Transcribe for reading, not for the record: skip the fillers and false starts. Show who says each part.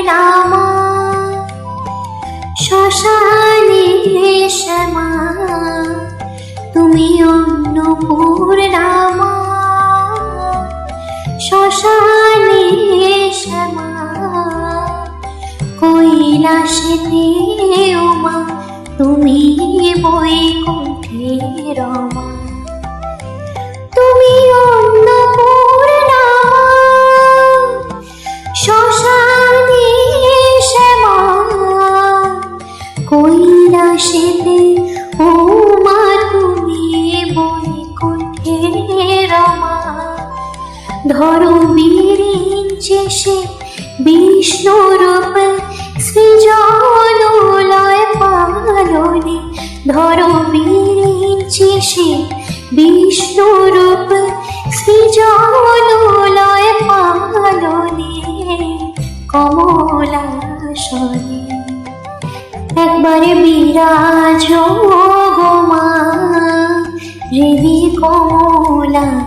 Speaker 1: রামা শ্মশানে শ্যামা তুমি অন্নপূর্ণা মা শ্মশানে শ্যামা কৈলাসেতে উমা তুমি বৈকুণ্ঠে রমা তুমি অন্নপূর্ণা শ্মশানে শ্যামা কৈলাসেতে উমা তুমি বৈকুণ্ঠে রমা ধরো বিরিঞ্চে সে বিষ্ণুরূপ সৃজনলয় পালনে ধরো বিরিঞ্চে সে বিষ্ণুরূপ সৃজনলয় পালনে কমলাসনে একবারে বিরাজ গো মা হৃদি কমলাসনে।